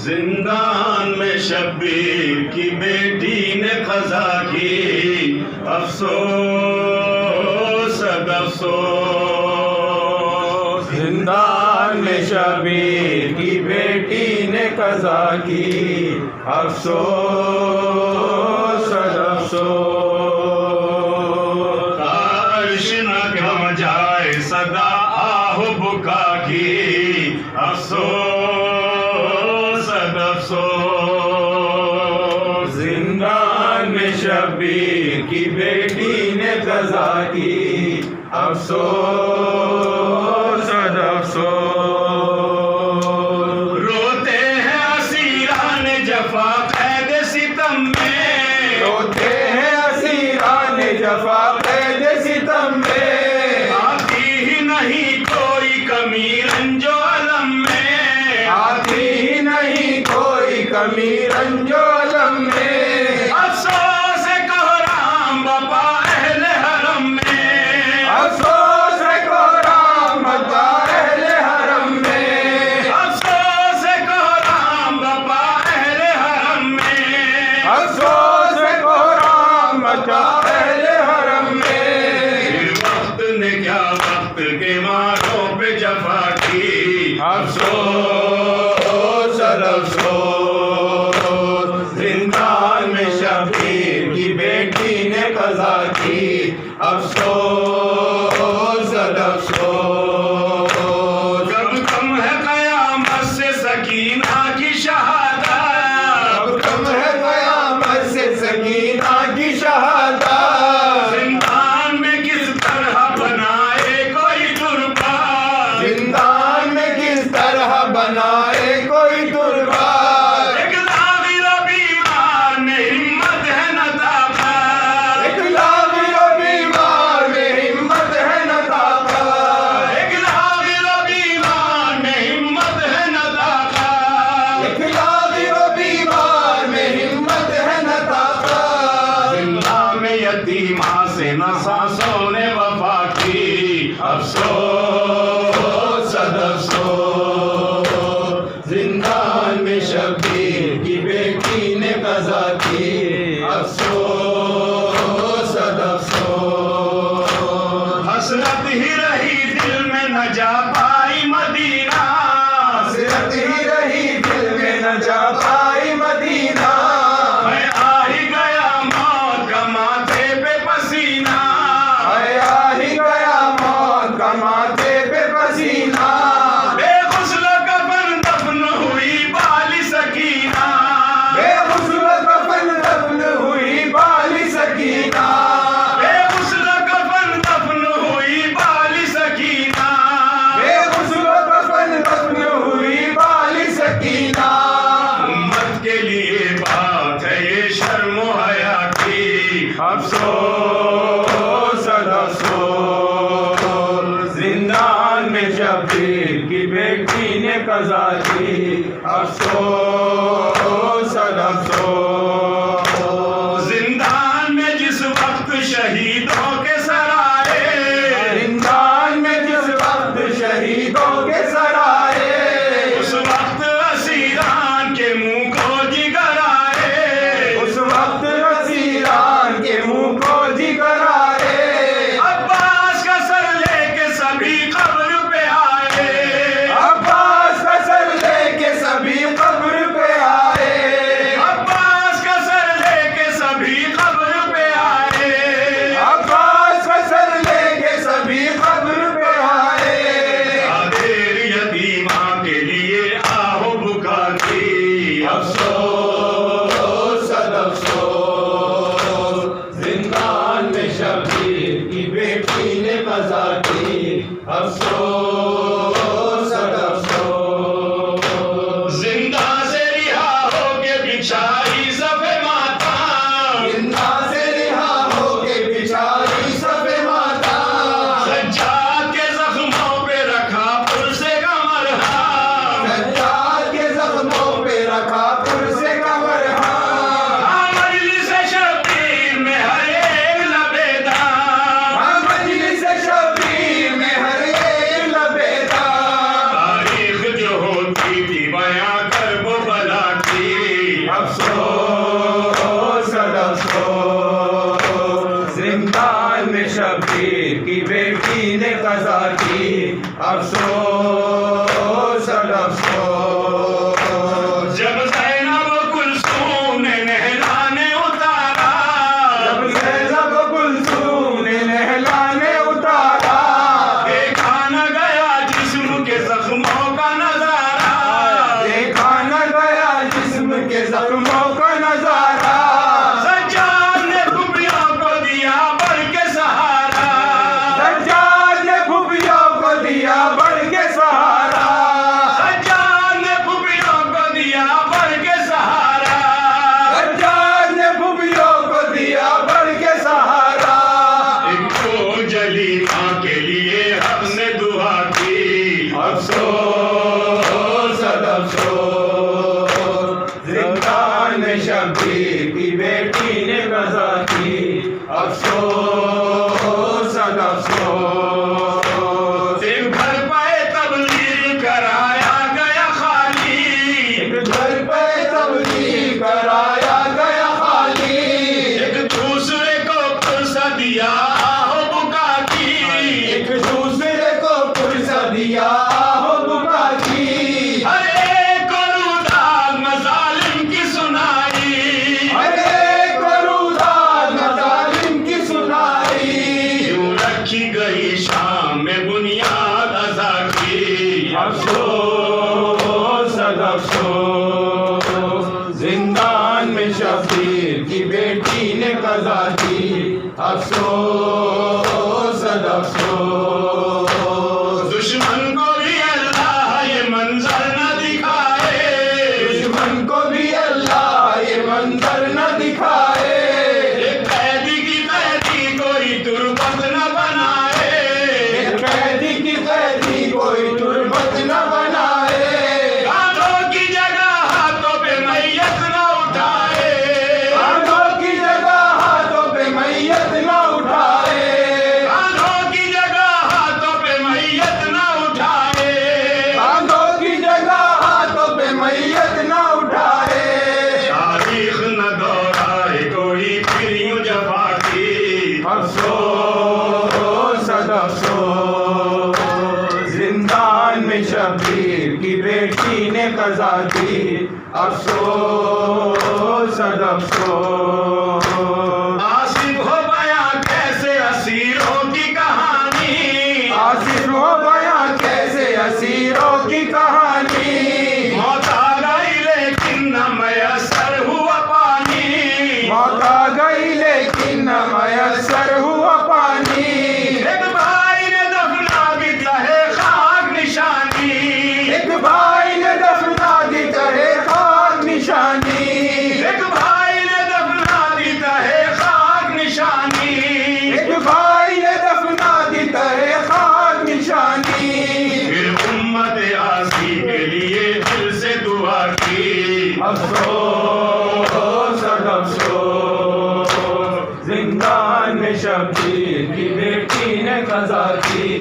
जिंदान में शब्बीर की बेटी ने क़ज़ा की, अफ़सोस अफ़सोस। जिंदान में शब्बीर की बेटी ने क़ज़ा की, अफ़सोस अफ़सोस। अर्श न गम जाए सदा आहो बुका की, अफ़सोस अफ़सोस। जिंदान में शब्बीर की बेटी ने क़ज़ा की, अफ़सोस अफ़सोस। रोते हैं असीरान जफा कैद सितम में, रोते हैं असीरान जफा कैद सितम में, आती ही नहीं कोई कमी रंजो अलम में, आती ही नहीं कोई कमी रंजो अलम में। अफ़सोस है कोहराम बपा अहले हरम में, अफ़सोस है कोहराम बपा अहले हरम में, अफ़सोस है कोहराम बपा अहले हरम में, अफ़सोस है कोहराम बपा अहले हरम में। फिर वक्त ने क्या वक्त के मारों पे जफा की, अफ़सोस अफ़सोस। जिंदान में शब्बीर की बेटी ने क़ज़ा की, अफ़सोस अफ़सोस। कब कम है क़यामत से सकीना की शहादत, अब कम है क़यामत से सकीना की शहादत। जिंदान में किस तरह बनाए कोई दुर्गा, जिंदान में किस तरह बनाए कोई दुर्गा। एक लागिर बीमार में हिम्मत है न ताकत, एक लागिर बीमार में हिम्मत है न ताकत, एक लागिर बीमार में हिम्मत है न ताकत, एक लागिर बीमार में हिम्मत है न ताकत। जिंदा में यतीमा से न सांसों ने वफा की, अफ़सोस अफ़सोस। जिंदान में शब्बीर की बेटी ने क़ज़ा की, अफ़सोस अफ़सोस। हसरत ही रही दिल में न जा पाई मदीना, हसरत ही रही दिल में न जा पाई मदीना। मैं आ ही गया मौत का माथे पे पसीना, मैं आ ही गया मौत का माथे पे पसीना। बेगुस्ल कफन दफन हुई बाली सकीना, बेगुस्ल कफन दफन हुई बाली सकीना। बेगुस्ल कफन दफन हुई बाली सकीना, बेगुस्ल कफन दफन हुई बाली सकीना। उम्मत के लिए बात है ये शर्म हया की, अफ़सोस अफ़सोस। जिंदान में शब्बीर की बेटी ने क़ज़ा की, अफ़सोस अफ़सोस। जिंदान में जिस वक्त शहीदों के सराय, जिंदान में जिस वक्त शहीदों के सराय, उस वक्त असीरान के मुंह को जिगर आए, उस वक्त असीरान के मुंह को जिगर आए। अब्बास का सर लेके सभी कब्र पे आए, अब्बास का सर लेके सभी कब्र पे आए, अब्बास का सर लेके सभी कब्र पे आए, अब्बास का सर लेके सभी कब्र पे आए। आदेर यतीमा के लिए आहो बुका की, अफ़सोस अफ़सोस। जिंदान में शब्बीर की बेटी ने क़ज़ा की, अफ़सोस अफ़सोस। जिंदा से रिहा होके बिछाई सफे माता, जिंदा से रिहा होके बिछाई सफ़े माता। सज्जाद के जख्मों पे रखा पुरसे का मरहम, सज्जाद के ज़ख्मों पे रखा पुरसे का मरहम। मजलिस शब्बीर में हर एक लबेदा, मजलिस शब्बीर में हर एक लबेदा। तारीख जो होती थी बयां कर वो बला अफसोस। जब ज़ैनब कुलसूम ने नहलाने उतारा, जब ज़ैनब कुलसूम ने नहलाने उतारा, देखा न गया जिस्म के जख्मों का नजारा, देखा न गया जिस्म के जख्मों का नजारा। सज्जाद ने खुफियों को दिया बढ़ के सहारा, सज्जाद ने खुफियों को दिया बढ़ के सहारा, सज्जाद ने खुफियों को दिया बढ़ के सहारा, सज्जाद ने खुफियों को दिया बढ़ के सहारा। एक तो जली माँ के लिए हमने दुआ की, अफसोस अफसोस, जिंदान में शब्बीर की बेटी ने कज़ा की। अफसोस अफसोस, एक घर पे तबलीग कराया गया खाली, एक घर पे तबलीग कराया गया खाली, एक दूसरे को पुरसा दिया हो बुका की, एक दूसरे को पुरसा दिया हो बुका की। हर एक को रुदाद मजालिम की सुनाई, अरे करूदाद मजालिम की सुनाई। यूं रखी गई शाम में बुनियाद अज़ा की। अफसोस अफसोस, जिंदान में शब्बीर की बेटी ने कज़ा की। अफसोस अफसोस, दुश्मन को भी अल्लाह ये मंजर न दिखाए, दुश्मन को भी अल्लाह ये मंजर न दिखाए। एक कैदी की कैदी कोई तुर्बत न बनाए, कैदी की कैदी कोई तुर्बत न बनाए। कांधों की जगह हाथों पे मैयत न उठाए, कांधों की जगह हाथों पे मैयत न उठाए। कांधों की जगह हाथों पे मैयत न उठाए, कांधों की जगह हाथों पे मैयत न उठाए। तारीख न दोहराए कोई फिर यूं जफा की। अफसोस अफसोस, जिंदान में शब्बीर की बेटी ने कज़ा की। अफसोस अफसोस, आसिफ हो बयां कैसे असीरों की कहानी, आसिफ हो गया कैसे असीरों की कहानी। मौत आ गई लेकिन न मयसर हुआ पानी, मौत आ गई लेकिन न मयसर हुआ पानी। एक भाई ने दफना दी तहे खाक निशानी, एक भाई ने दफना दी तहे खाक निशानी। एक भाई ने दफना दी तहे खाक निशानी, एक भाई ने दफना दी तहे खाक निशानी। फिर उम्मत आसी के लिए दिल से दुआ की। अफसोस अफसोस, जिंदान में शब्बीर की बेटी ने कज़ा की।